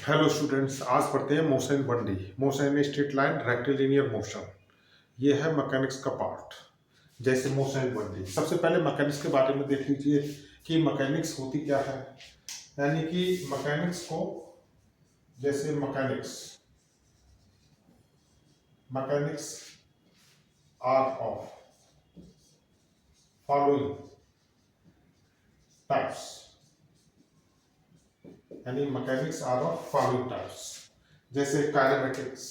Hello students, आज पढ़ते हैं motion 1D। Motion in straight line rectilinear motion. ये है मैकेनिक्स का पार्ट। जैसे मोशन 1D, सबसे पहले मैकेनिक्स के बारे में देख लीजिए कि मैकेनिक्स होती क्या है। यानी कि मैकेनिक्स को, जैसे mechanics mechanics are of following types, यानी mechanics are of following types. जैसे काइनेमेटिक्स,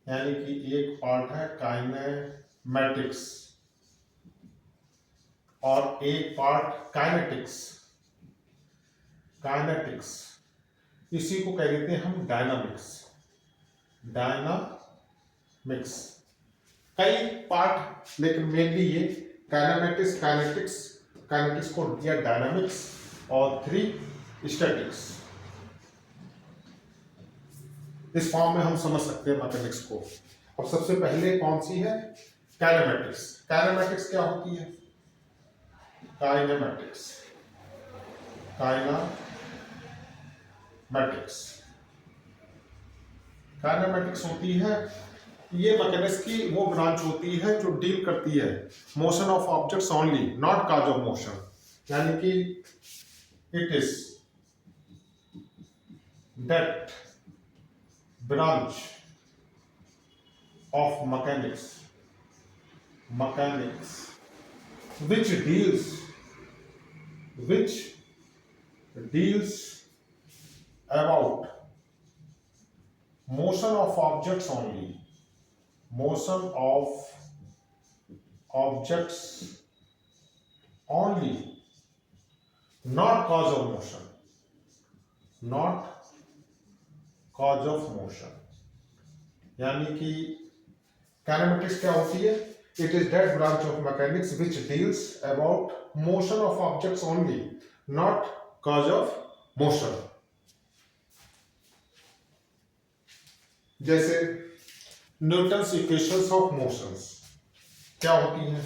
यानी कि एक पार्ट है काइनेमैटिक्स और एक पार्ट काइनेटिक्स। काइनेटिक्स इसी को कह देते हैं हम डायनामिक्स। डायनामिक्स कई पार्ट, लेकिन मेनली ये काइनेमैटिक्स, काइनेटिक्स को दिया डायनामिक्स और 3 स्टैटिक्स। इस फॉर्म में हम समझ सकते हैं मैकेनिक्स को। अब सबसे पहले कौन सी है? काइनेमैटिक्स। काइनेमैटिक्स क्या होती है? काइनेमैटिक्स काइनेमैटिक्स होती है, ये मैकेनिक्स की वो ब्रांच होती है जो डील करती है motion of objects only, not cause of motion. यानी कि it is that branch of mechanics which deals about motion of objects only, motion of objects only, not cause of motion, not cause of motion। यानी कि kinematics क्या होती है? It is that branch of mechanics which deals about motion of objects only, not cause of motion। जैसे Newton's equations of motions क्या होती हैं?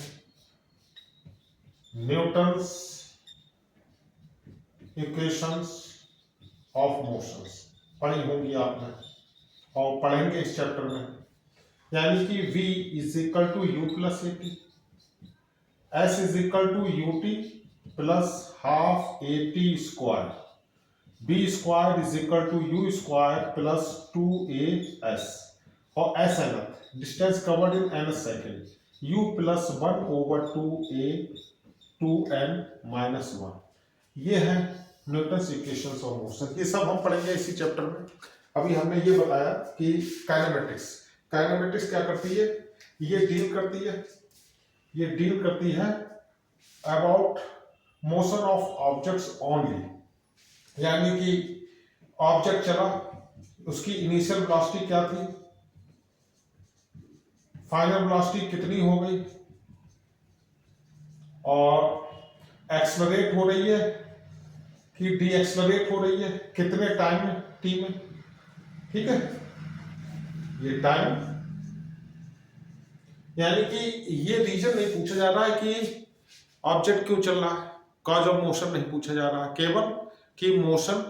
Newton's equations of motions पढ़ी होंगी आपने और पढ़ेंगे इस चैप्टर में। यानी कि V is equal to u plus a t, S is equal to u t plus half a t square, B square is equal to u square plus 2as, और S nth distance covered in n second, U plus 1 over 2a 2n minus 1। ये है Newton's equations of motion. ये सब हम पढ़ेंगे इसी chapter में। अभी हमने ये बताया कि काइनेमेटिक्स क्या करती है? ये डील करती है about motion of objects only. यानी कि ऑब्जेक्ट चला, उसकी इनिशियल वेलोसिटी क्या थी, फाइनल वेलोसिटी कितनी हो गई, और एक्सलरेट हो रही है कि डी एक्सलरेट हो रही है, कितने टाइम में, टी में। ठीक है, ये टाइम, यानी कि ये रीजन नहीं पूछा जा रहा है कि ऑब्जेक्ट क्यों चल रहा है, कॉज ऑफ मोशन नहीं पूछा जा रहा है, केवल कि मोशन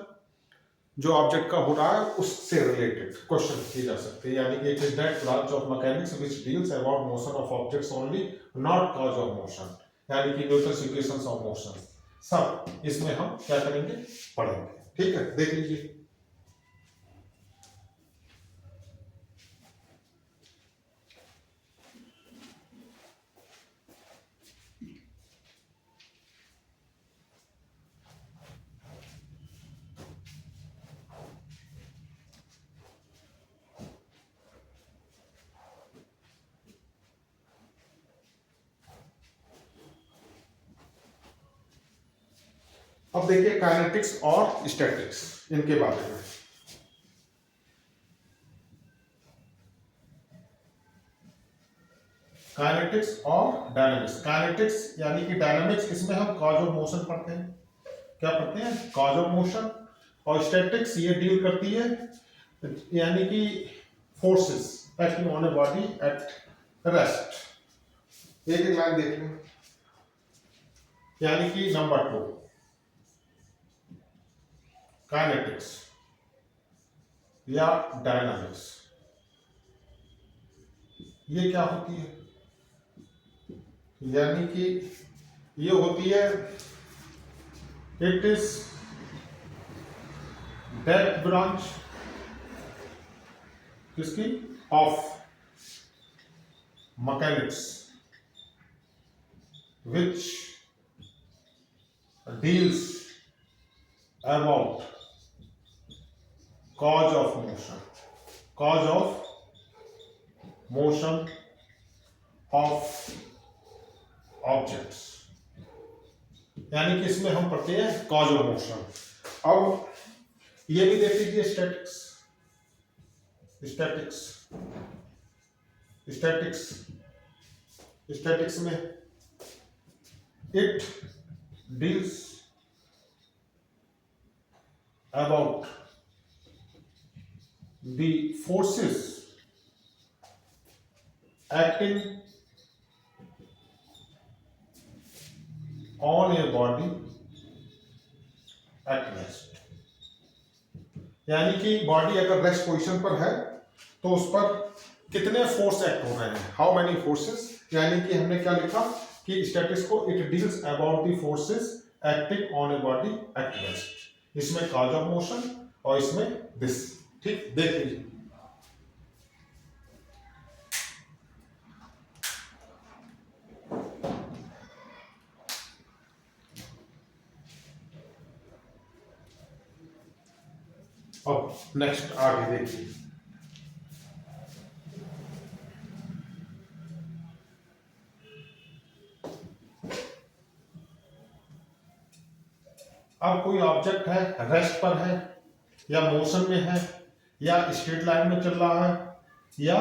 जो ऑब्जेक्ट का हो रहा है उससे रिलेटेड क्वेश्चन किए जा सकते हैं। यानी कि it is that branch of mechanics which deals about motion of objects only, not cause of motion. यानी कि न्यूटन्स इक्वेशंस ऑफ मोशन सब इसमें हम क्या करेंगे, पढ़ेंगे। ठीक है, देख लीजिए। अब देखिए काइनेटिक्स और स्टैटिक्स, इनके बारे में। काइनेटिक्स और डायनामिक्स। काइनेटिक्स यानी कि डायनामिक्स, इसमें हम कॉज ऑफ मोशन पढ़ते हैं। क्या पढ़ते हैं? Cause of motion. और स्टैटिक्स ये डील करती है यानी कि forces acting on a body at rest. एक लाइन देख लें, यानी कि नंबर 2 काइनेटिक्स। या डायनामिक्स। ये क्या होती है? यानी कि ये होती है, इट इज दैट ब्रांच किसकी? Of mechanics which deals about cause of motion of objects। यानी कि इसमें हम पढ़ते हैं कॉज ऑफ मोशन। अब ये भी देख लीजिए, स्टैटिक्स में it deals about the forces acting on a body at rest। यानी कि बॉडी अगर रेस्ट पोजीशन पर है तो उस पर कितने फोर्स एक्ट हो रहे हैं, हाउ मेनी फोर्सेस। यानी कि हमने क्या लिखा कि स्टैटिक्स को it deals about the forces acting on a body at rest. इसमें कॉज ऑफ मोशन और इसमें दिस। ठीक, देख लीजिए। अब नेक्स्ट आगे देखिए। अब कोई ऑब्जेक्ट है, रेस्ट पर है या मोशन में है या स्ट्रेट लाइन में चल रहा है या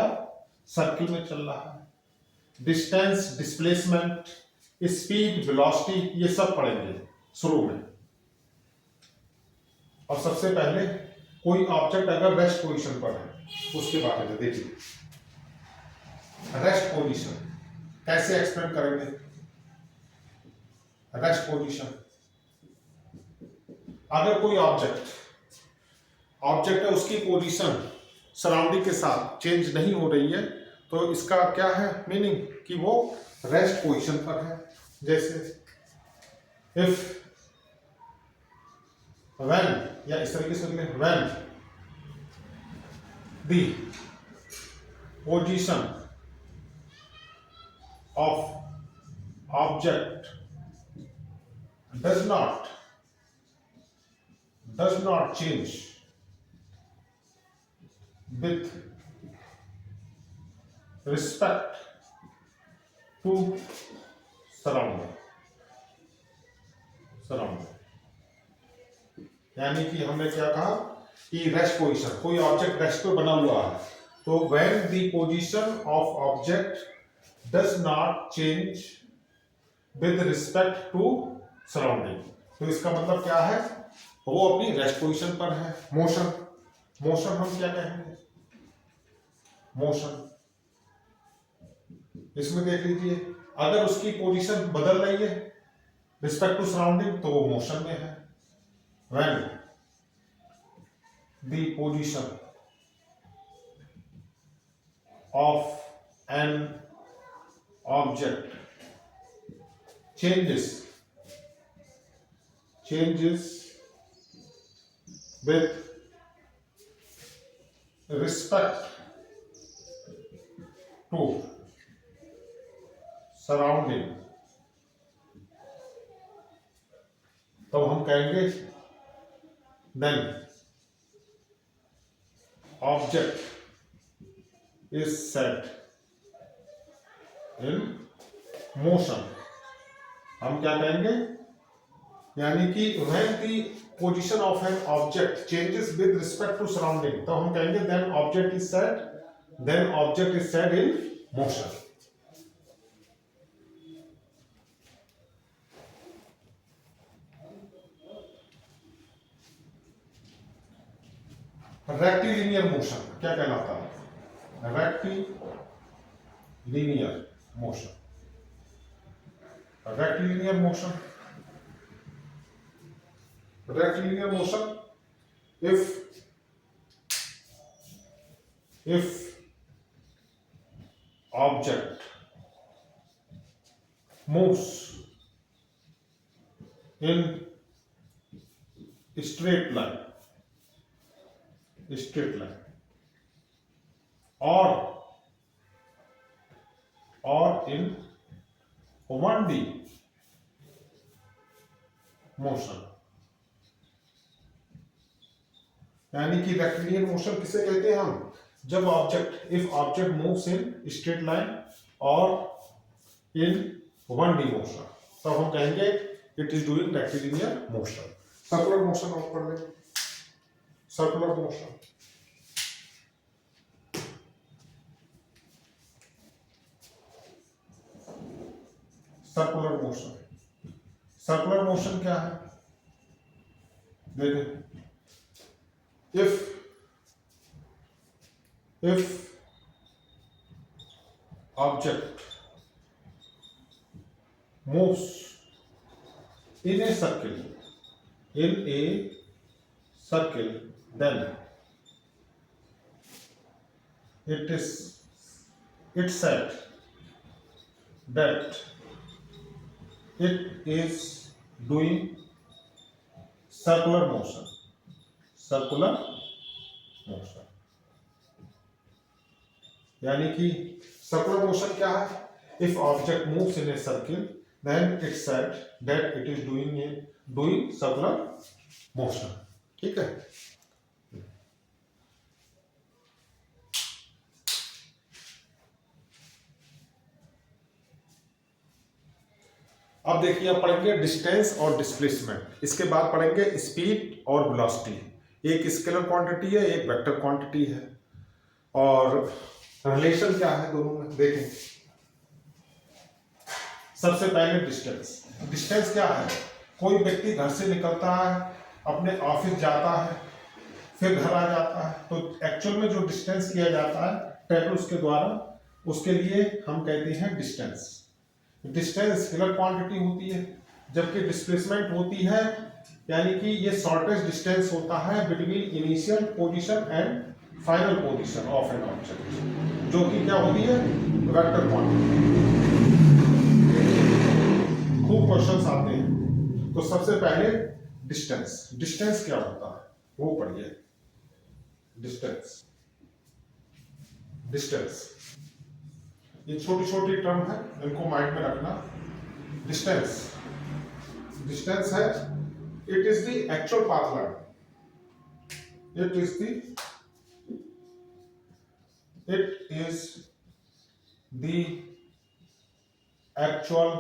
सर्किल में चल रहा है। डिस्टेंस, डिस्प्लेसमेंट, स्पीड, वेलोसिटी, ये सब पढ़ेंगे शुरू में। और सबसे पहले कोई ऑब्जेक्ट अगर रेस्ट पोजीशन पर है उसके बारे में देखिए। रेस्ट पोजीशन कैसे एक्सप्लेन करेंगे? रेस्ट पोजीशन, अगर कोई ऑब्जेक्ट है, उसकी पोजीशन सराउंडिंग के साथ चेंज नहीं हो रही है तो इसका क्या है मीनिंग कि वो रेस्ट पोजीशन पर है। जैसे इफ व्हेन, या इस तरीके से when the position of object does not change with respect to surrounding। यानी कि हमने क्या कहा कि रेस्ट पोजीशन, कोई ऑब्जेक्ट रेस्ट पे बना हुआ है तो when the position of object does not change with respect to surrounding, तो इसका मतलब क्या है, वो अपनी रेस्ट पोजीशन पर है। मोशन हम क्या कहेंगे? मोशन, इसमें देख लीजिए, अगर उसकी पोजीशन बदल रही है रिस्पेक्ट टू सराउंडिंग तो वो मोशन में है। When the position of an object changes with respect to surrounding, तो हम कहेंगे then object is set in motion। हम क्या कहेंगे? यानी कि when the position of an object changes with respect to surrounding, तो हम कहेंगे then object is set in motion। Rectilinear motion क्या कहलाता है? Rectilinear motion if if object moves in straight line or in 1D motion, यानी कि rectilinear motion किसे कहते हैं हम, जब object if object moves in straight line और इन 1D मोशन, तब हम कहेंगे it is doing rectilinear motion. Circular motion और पढ़ लें, circular motion, circular motion, circular motion क्या है, देखें, if object moves in a circle then it said that it is doing circular motion, यानी कि सर्कुलर मोशन क्या है, if object moves in a circle then it said that it is doing circular motion. ठीक है, अब देखिए, आप पढ़ेंगे डिस्टेंस और डिस्प्लेसमेंट, इसके बाद पढ़ेंगे स्पीड और वेलोसिटी। एक स्केलर क्वांटिटी है, एक वेक्टर क्वांटिटी है, और रिलेशन क्या है दोनों में, देखें। सबसे पहले डिस्टेंस, डिस्टेंस क्या है, कोई व्यक्ति घर से निकलता है, अपने ऑफिस जाता है, फिर घर आ जाता है, तो एक्चुअल में जो डिस्टेंस किया जाता है टैटूज के द्वारा, उसके लिए हम कहते हैं डिस्टेंस। डिस्टेंस स्केलर क्वांटिटी होती है, जबकि डिस्प्लेसमेंट होती है, यानी कि ये शॉर्टेस्ट डिस्टेंस होता है between initial position and final position of an object, जो कि क्या होती है, वेक्टर क्वांटिटी। खूब क्वेश्चंस आते हैं, तो सबसे पहले डिस्टेंस, डिस्टेंस क्या होता है वो पढ़िए। डिस्टेंस, डिस्टेंस ये छोटी छोटी टर्म है, इनको माइंड में रखना। डिस्टेंस, डिस्टेंस है, it is the actual path line, it is the actual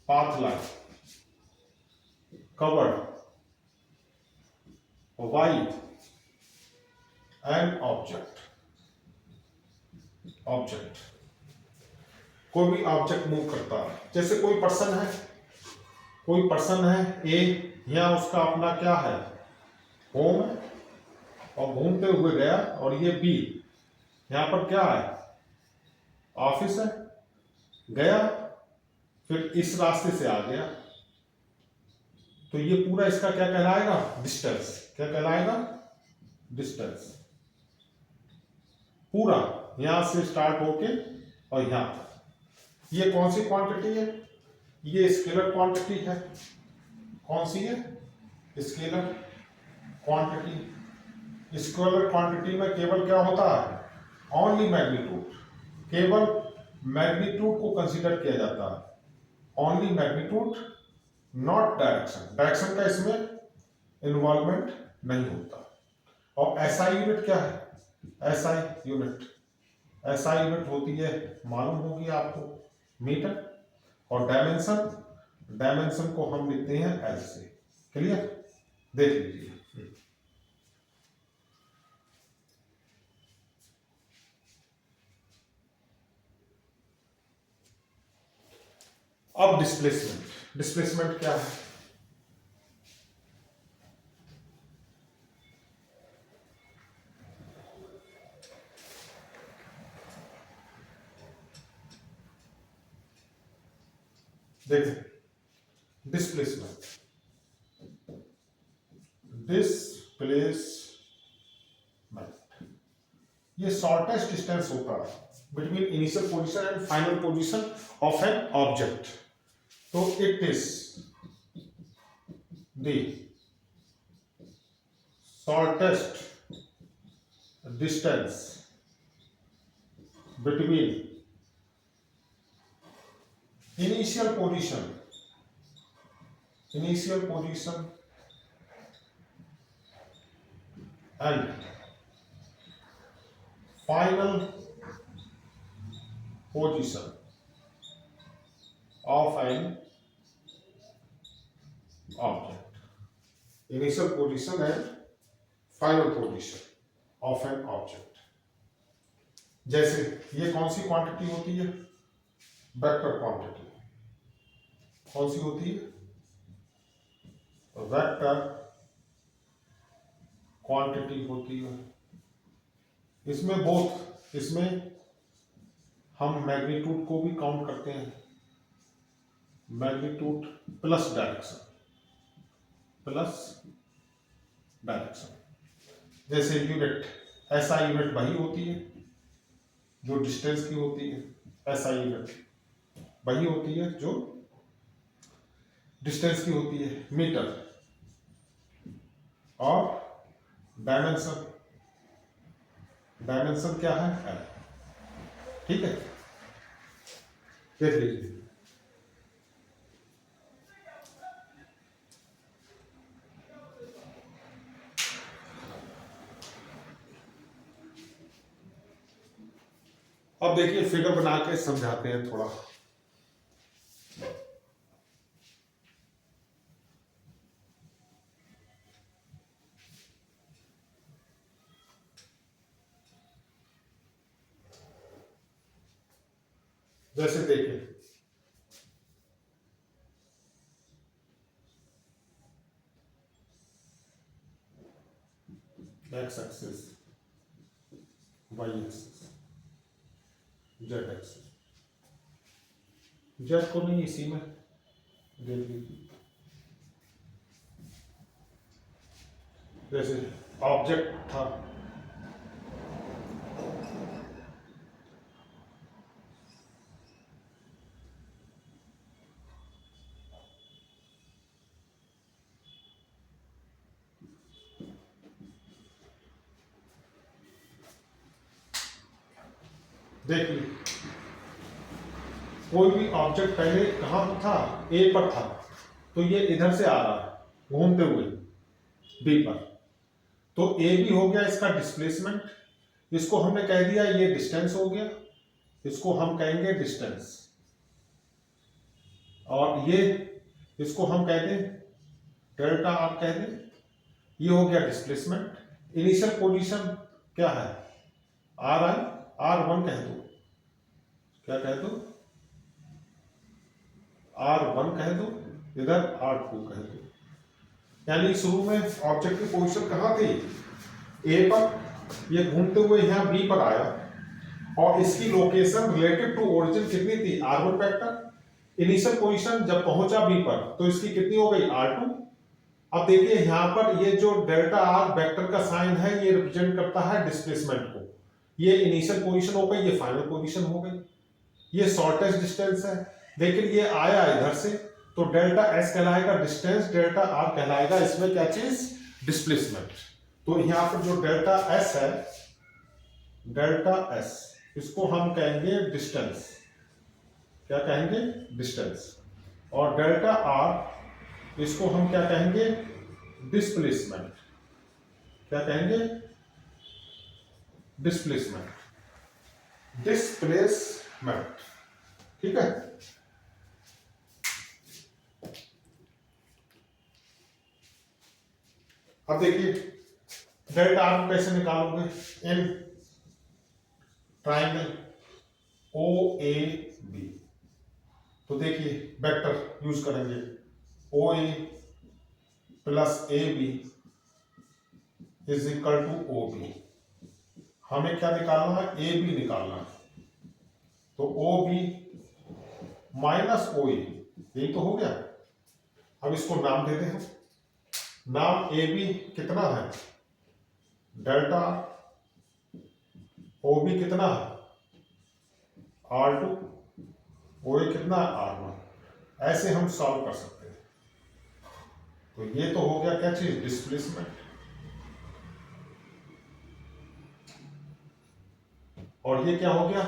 path line covered by an object। कोई भी ऑब्जेक्ट मूव करता है, जैसे कोई पर्सन है ए, यहाँ उसका अपना क्या है, होम है, और घूमते हुए गया, और ये बी, यहाँ पर क्या है, ऑफिस है, गया, फिर इस रास्ते से आ गया, तो ये पूरा इसका क्या कहलाएगा, डिस्टेंस। क्या कहलाएगा, डिस्टेंस। पूरा यहां से स्टार्ट होके और यहां तक। ये कौन सी क्वांटिटी है, ये स्केलर क्वांटिटी है। कौन सी है, स्केलर क्वांटिटी। स्केलर क्वांटिटी में केवल क्या होता है, ओनली मैग्नीट्यूड, केवल मैग्नीट्यूड को कंसीडर किया जाता है, only magnitude, not direction. Direction का इसमें इन्वॉल्वमेंट नहीं होता। और एसआई यूनिट क्या है, एसआई यूनिट होती है, मालूम होगी आपको, मीटर। और डायमेंशन को हम लिखते हैं एल से। क्लियर, देख लीजिए। अब डिस्प्लेसमेंट क्या है, देखिए। डिस्प्लेसमेंट ये शॉर्टेस्ट डिस्टेंस होता है between initial position and final position of an object. तो it is the shortest distance between initial position and final position of an object. Initial position and final position of an object. जैसे ये कौन सी quantity होती है? Vector quantity. कौन सी होती है? Vector quantity होती है। इसमें हम मैग्नीट्यूड को भी काउंट करते हैं, मैग्नीट्यूड प्लस डायरेक्शन। जैसे यूनिट, एसआई यूनिट वही होती है जो डिस्टेंस की होती है, एसआई यूनिट वही होती है जो डिस्टेंस की होती है, मीटर। और डायमेंशन क्या है? एल। ठीक है, देख लीजिए। अब देखिए फिगर बना के समझाते हैं थोड़ा। जैसे देखिए, X axis, Y axis, Z axis. Z को नहीं इसी में देख लीजिए। जैसे ऑब्जेक्ट था, देखिए कोई भी ऑब्जेक्ट पहले कहां पर था? ए पर था, तो ये इधर से आ रहा है घूमते हुए बी पर, तो ए भी हो गया इसका डिस्प्लेसमेंट। इसको हमने कह दिया ये डिस्टेंस हो गया, इसको हम कहेंगे डिस्टेंस। और ये इसको हम कहते हैं डेल्टा, आप कह दें, ये हो गया डिस्प्लेसमेंट। इनिशियल पोजीशन क्या है? आर आई, R1 कह दो, क्या कह दो? R1 कह दो, इधर R2 कह दो। यानी शुरू में ऑब्जेक्ट की पोजीशन कहां थी? ए पर, ये घूमते हुए यहां बी पर आया, और इसकी लोकेशन रिलेटेड टू ओरिजिन कितनी थी? R1 vector. इनिशियल पोजीशन जब पहुंचा बी पर तो इसकी कितनी हो गई? R2। अब देखिए यहां पर ये जो डेल्टा आर वेक्टर का साइन है ये रिप्रेजेंट करता है डिस्प्लेसमेंट को। ये इनिशियल पोजीशन हो गई, ये फाइनल पोजीशन हो गई। ये शॉर्टेस्ट डिस्टेंस है, लेकिन ये आया इधर से, तो डेल्टा एस कहलाएगा डिस्टेंस, डेल्टा आर कहलाएगा इसमें क्या चीज? डिस्प्लेसमेंट। तो यहां पर जो डेल्टा एस है, डेल्टा एस, इसको हम कहेंगे डिस्टेंस। क्या कहेंगे? डिस्टेंस। और डेल्टा आर, इसको हम क्या कहेंगे? डिस्प्लेसमेंट। क्या कहेंगे? डिस्प्लेसमेंट। ठीक है। अब देखिए डेल्टा आर को कैसे निकालोगे? In triangle O A B, तो देखिए वेक्टर यूज करेंगे, O A plus A B is equal to O B. हमें क्या निकालना है? ए बी निकालना है। तो ओ बी माइनस ओ ए, यही तो हो गया। अब इसको नाम देते हैं। नाम ए बी कितना है? डेल्टा ओ बी कितना R2, ओ ए कितना R1। ऐसे हम सॉल्व कर सकते हैं। तो ये तो हो गया क्या चीज, डिस्प्लेसमेंट। और ये क्या हो गया,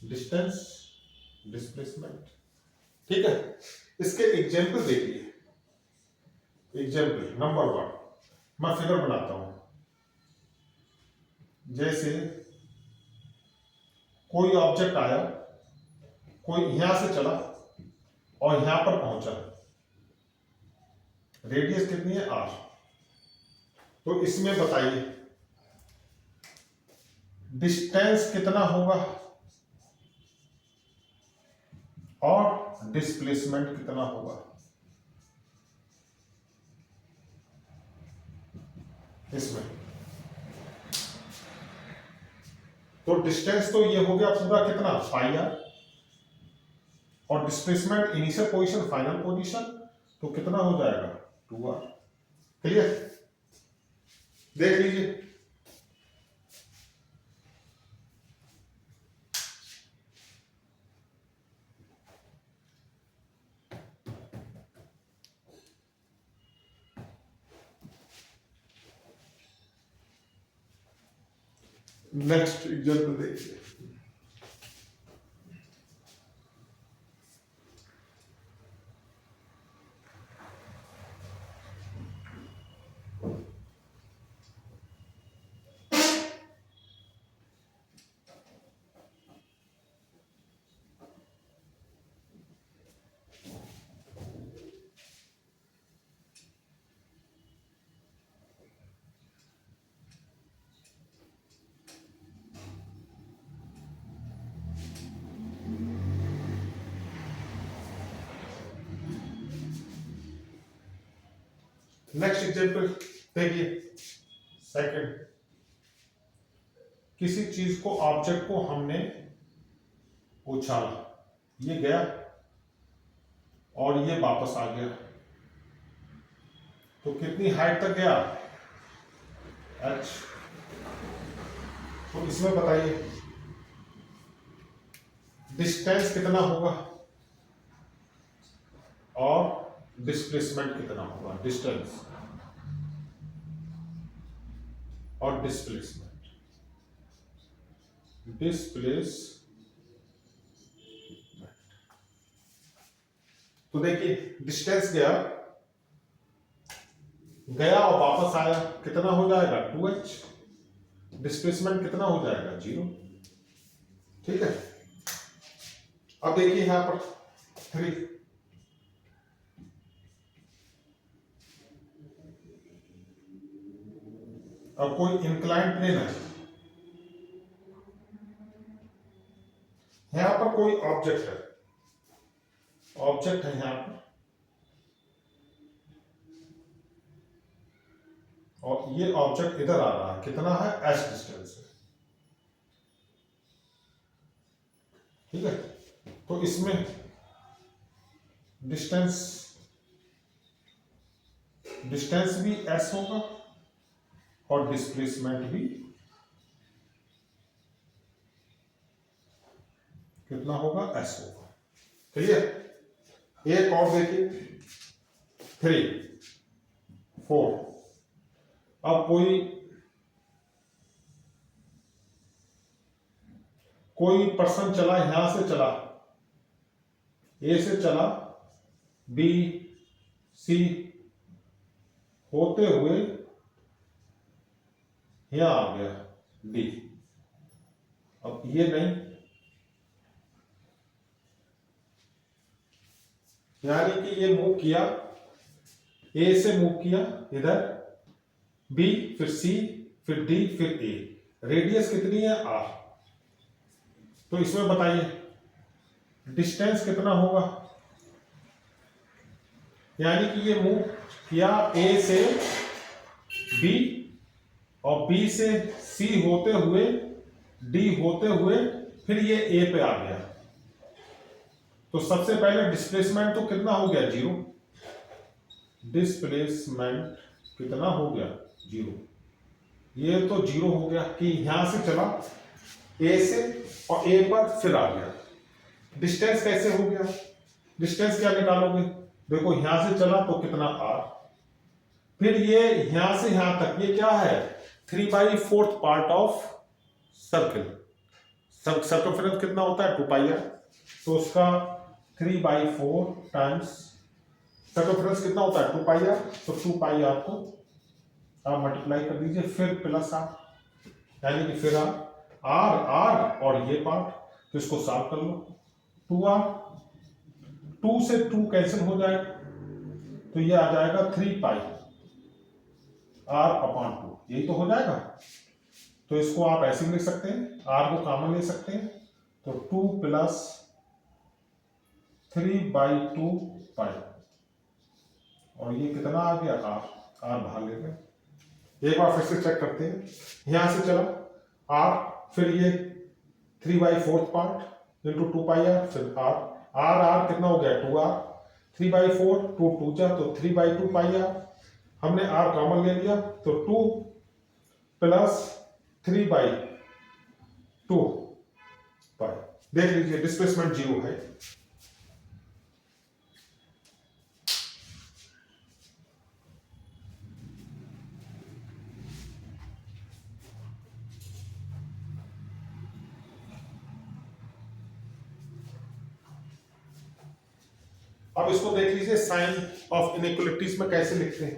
डिस्टेंस, डिस्प्लेसमेंट। ठीक है, इसके एग्जाम्पल देखिए। एग्जाम्पल नंबर 1, मैं फिगर बनाता हूं। जैसे कोई ऑब्जेक्ट आया, कोई यहां से चला और यहां पर पहुंचा, रेडियस कितनी है R। तो इसमें बताइए डिस्टेंस कितना होगा और डिस्प्लेसमेंट कितना होगा। इसमें तो डिस्टेंस तो ये हो गया पूरा कितना पाई r, और displacement initial position final position, तो कितना हो जाएगा 2r। क्लियर, देख लीजिए। नेक्स्ट एग्जाम्पल देखिए। नेक्स्ट एग्जाम्पल देखिए। सेकंड, किसी चीज को, ऑब्जेक्ट को हमने उछाला, ये गया और ये वापस आ गया, तो कितनी हाइट तक गया h। तो इसमें बताइए डिस्टेंस कितना होगा और डिस्प्लेसमेंट कितना होगा। डिस्टेंस और डिस्प्लेसमेंट, तो देखिए डिस्टेंस गया और वापस आया, कितना हो जाएगा 2h। डिस्प्लेसमेंट कितना हो जाएगा 0। ठीक है, अब देखिए यहां पर 3, अब कोई इंक्लाइन प्लेन है, यहां पर कोई ऑब्जेक्ट है, यहां पर, और ये ऑब्जेक्ट इधर आ रहा है, कितना है h डिस्टेंस है। ठीक है, तो इसमें डिस्टेंस भी s होगा और डिस्प्लेसमेंट भी कितना होगा s होगा। क्लियर, एक और देखिए 3, 4। अब कोई पर्सन चला, यहां से चला, ए से चला, बी सी होते हुए यहां आ गया डी। अब ये नहीं, यानी कि ये मूव किया, ए से मूव किया इधर, बी फिर सी फिर डी फिर ए, रेडियस कितनी है r। तो इसमें बताइए डिस्टेंस कितना होगा, यानी कि ये मूव किया ए से बी और बी से सी होते हुए डी होते हुए फिर ये ए पे आ गया, तो सबसे पहले डिस्प्लेसमेंट तो कितना हो गया 0। डिस्प्लेसमेंट कितना हो गया 0, ये तो 0 हो गया कि यहां से चला ए से और ए पर फिर आ गया। डिस्टेंस कैसे हो गया? डिस्टेंस क्या निकालोगे? देखो यहां से चला तो कितना r, फिर ये यहां से यहां तक ये क्या है? 3/4 पार्ट ऑफ सर्कल। सर्कमफेरेंस कितना होता है? 2πr, तो उसका 3/4 टाइम्स सर्कमफेरेंस कितना होता है? 2πr, तो 2πr को आप मल्टीप्लाई कर दीजिए, फिर प्लस r, यानी कि फिर r और ये पार्ट, तो इसको सॉल्व कर लो। 2r, 2 से 2 कैंसिल हो जाएगा, तो ये आ जाएगा 3πr/2, यही तो हो जाएगा। तो इसको आप ऐसे भी लिख सकते हैं, r को कॉमन ले सकते हैं, तो 2 + 3/2π, और ये कितना आ गया? r बाहर ले गए। एक बार फिर से चेक करते हैं, यहां से चला r, फिर ये 3/4 पार्ट इंटू 2πr, फिर r कितना हो गया? 2r, 3/4 2 2 जा तो 3/2πr, हमने r कॉमन ले लिया, तो 2 + 3/2π। देख लीजिए डिस्प्लेसमेंट 0 है। अब इसको देख लीजिए साइन ऑफ इनइक्वालिटीज में कैसे लिखते हैं,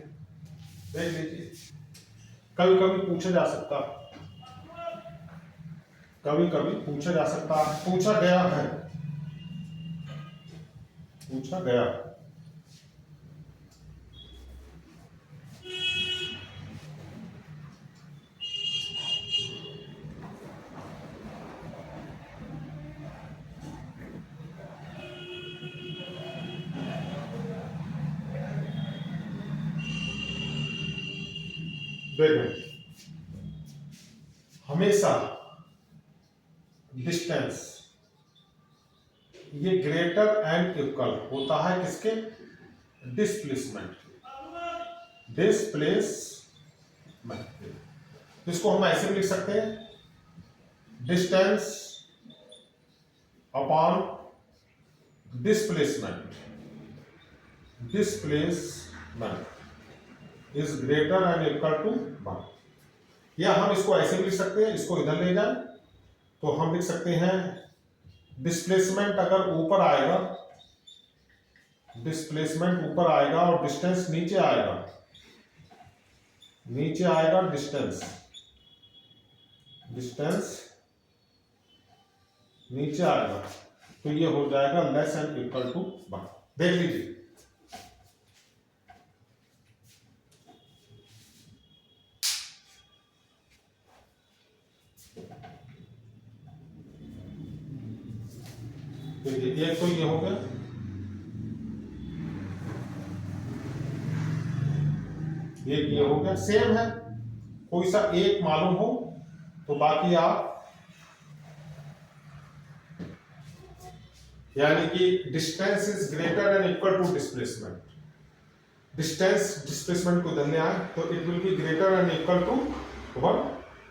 देख लीजिए। कभी कभी पूछा जा सकता पूछा गया है, पूछा गया। हमेशा डिस्टेंस ये ग्रेटर एंड इक्वल होता है किसके? डिस्प्लेसमेंट। इसको हम ऐसे भी लिख सकते हैं, distance upon displacement is greater and equal to 1। या हम इसको ऐसे भी लिख सकते हैं, इसको इधर ले जाए तो हम लिख सकते हैं डिस्प्लेसमेंट अगर ऊपर आएगा, और डिस्टेंस नीचे आएगा, डिस्टेंस नीचे आएगा, तो ये हो जाएगा लेस एंड इक्वल टू 1। देख लीजिए, एक तो ये हो गया, एक ये हो गया, सेम है। कोई सा एक मालूम हो तो बाकी आप, यानी कि distance is greater and equal to displacement. Displacement को इधर ले आए तो it will be greater and equal to 1,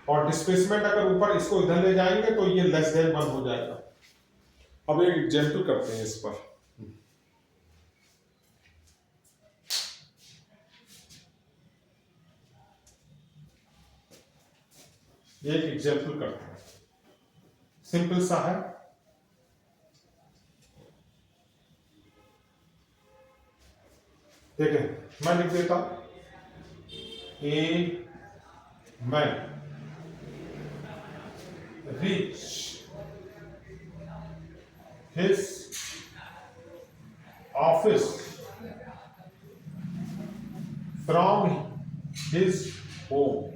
और डिस्प्लेसमेंट अगर ऊपर इसको इधर ले जाएंगे तो ये लेस देन 1 हो जाएगा। अब एक एग्जाम्पल करते हैं इस पर। एक एग्जाम्पल करते हैं, सिंपल सा है। देखें, मैं लिख देता हूं, a man reach his office from his home,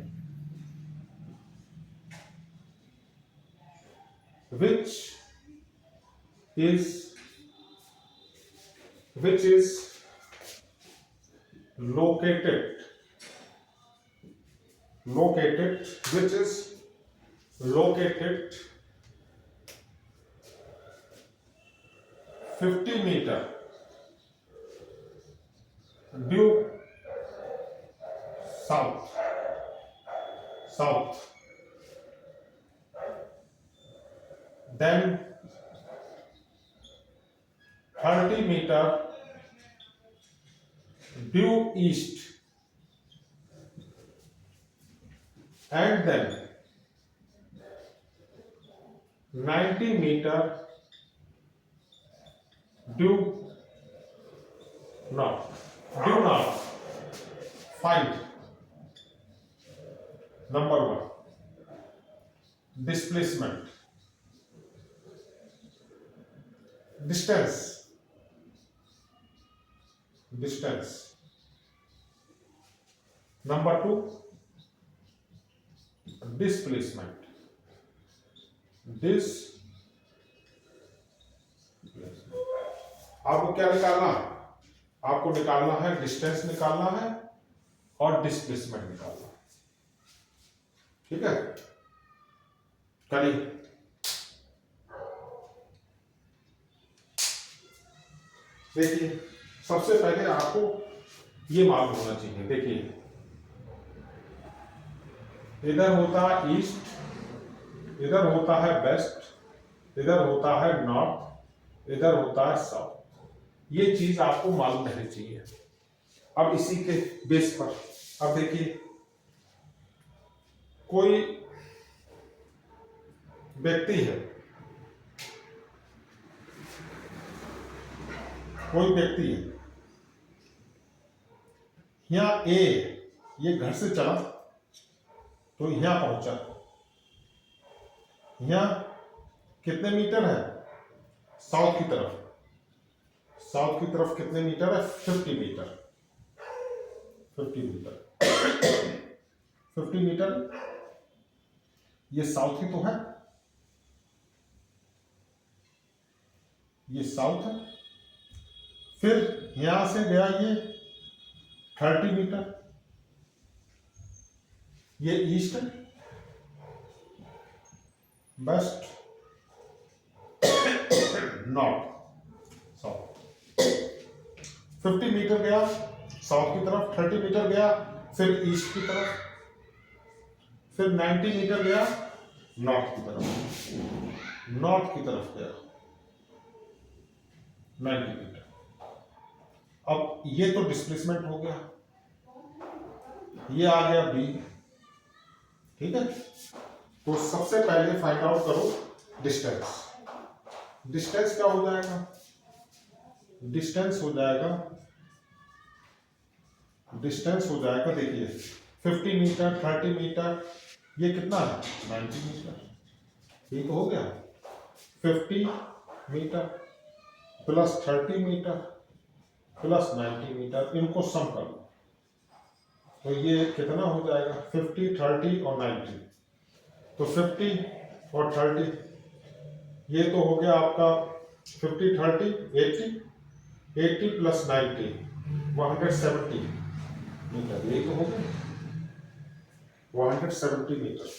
which is located 50 meter due south then 30 meter due east, and then 90 meter due north. Due north. Find number 1 displacement, distance. Number 2 displacement. आपको क्या निकालना है? आपको निकालना है distance निकालना है और डिस्प्लेसमेंट निकालना है। ठीक है, चलिए देखिए, सबसे पहले आपको ये मालूम होना चाहिए। देखिए, इधर होता है ईस्ट, इधर होता है वेस्ट, इधर होता है नॉर्थ, इधर होता है साउथ। ये चीज आपको मालूम रहनी चाहिए। अब इसी के बेस पर अब देखिए, कोई व्यक्ति है, यहाँ ए, ये घर से चला तो यहां पहुंचा। यहां कितने मीटर है? साउथ की तरफ कितने मीटर है? 50 मीटर। 50 मीटर ये साउथ ही तो है, ये साउथ है। फिर यहां से गया ये 30 मीटर, ये ईस्ट है, वेस्ट, नॉर्थ, साउथ। 50 मीटर गया साउथ की तरफ, 30 मीटर गया फिर ईस्ट की तरफ, फिर 90 मीटर गया नॉर्थ की तरफ गया 90 मीटर। अब ये तो डिस्प्लेसमेंट हो गया, ये आ गया बी। ठीक है, तो सबसे पहले फाइंड आउट करो डिस्टेंस। डिस्टेंस क्या हो जाएगा? डिस्टेंस हो जाएगा देखिए 50 मीटर, 30 मीटर, ये कितना है? 90 मीटर। ठीक हो गया, 50 meter plus 30 meter plus 90 meter, इनको सम कर लो तो ये कितना हो जाएगा? 50, 30 और 90। तो 50 और 30, ये तो हो गया आपका 50, 30, 80 प्लस 90 170 मीटर, यही तो हो गया 170 मीटर।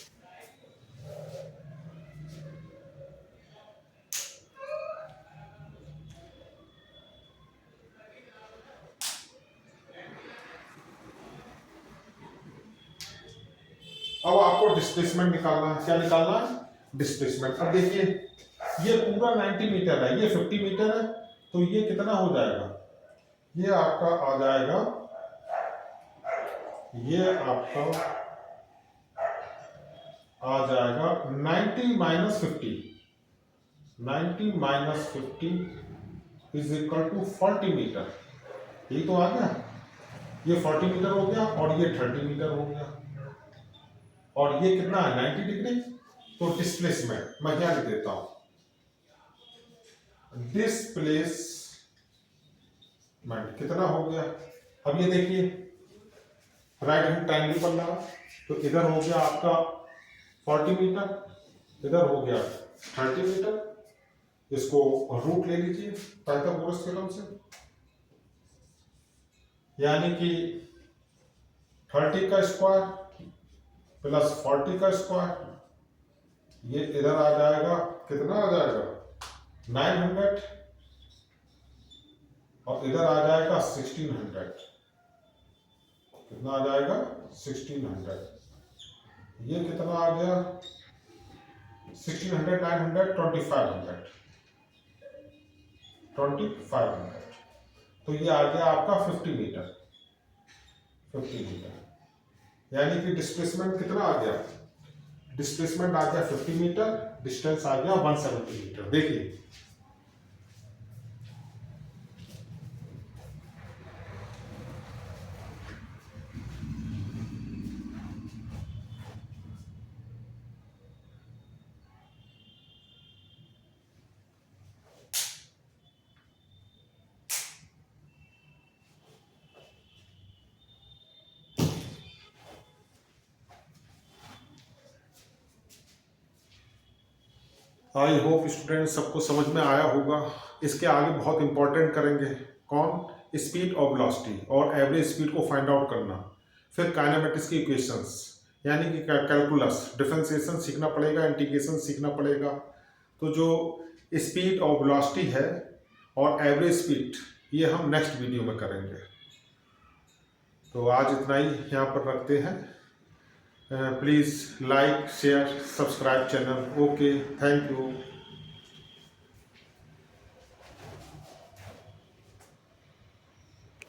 अब आपको डिस्प्लेसमेंट निकालना है। क्या निकालना है? डिस्प्लेसमेंट। अब देखिए, ये पूरा 90 मीटर है, ये 50 मीटर है, तो ये कितना हो जाएगा? ये आपका आ जाएगा, ये आपका आ जाएगा 90 minus 50। 90 minus 50 is equal to 40 meter. ये तो आ गया, ये 40 मीटर हो गया और ये 30 मीटर हो गया, और ये कितना है? 90 डिग्री। तो डिस्प्लेसमेंट मैं क्या लिख देता हूं? डिस्प्लेसमेंट कितना हो गया? अब ये देखिए, राइट हैंड ट्रायंगल बन रहा, तो इधर हो गया आपका 40 मीटर, इधर हो गया 30 मीटर। इसको रूट ले लीजिए पाइथागोरस थ्योरम से, यानी कि 30 का स्क्वायर प्लस 40 का स्क्वायर, ये इधर आ जाएगा, कितना आ जाएगा? 900, और इधर आ जाएगा 1600। कितना आ जाएगा? 1600। ये कितना आ गया? 1600, 900, 2500, 2500। तो ये आ गया आपका 50 मीटर, 50 मीटर। यानी कि डिस्प्लेसमेंट कितना आ गया, डिस्प्लेसमेंट आ गया 50 मीटर, डिस्टेंस आ गया 170 मीटर। देखिए आई होप स्टूडेंट सबको समझ में आया होगा। इसके आगे बहुत इंपॉर्टेंट करेंगे, कौन, स्पीड और वेलोसिटी और एवरेज स्पीड को फाइंड आउट करना, फिर काइनेमेटिक्स की इक्वेशंस यानी कि कैलकुलस, डिफरेंशिएशन सीखना पड़ेगा, इंटीग्रेशन सीखना पड़ेगा। तो जो स्पीड और वेलोसिटी है और एवरेज स्पीड, ये हम नेक्स्ट वीडियो में करेंगे। तो आज इतना ही यहाँ पर रखते हैं। Please like share subscribe channel. Okay, thank you.